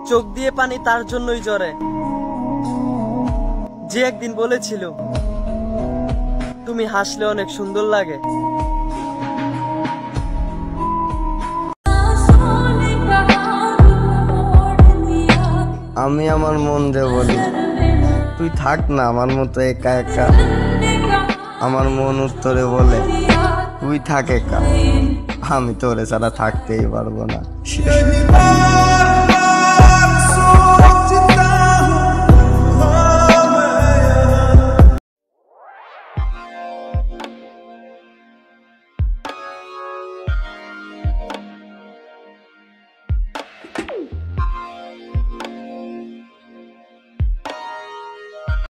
চোখ দিয়ে পানি তার জন্যই ঝরে যে একদিন বলেছিল তুমি হাসলে অনেক সুন্দর লাগে। আমি আমার মন দিয়ে বলি তুই থাক না আমার মতো একা একা। আমার মন উত্তরে বলে তুই থাক একা, আমি তোরে ছাড়া থাকতেই পারবো না।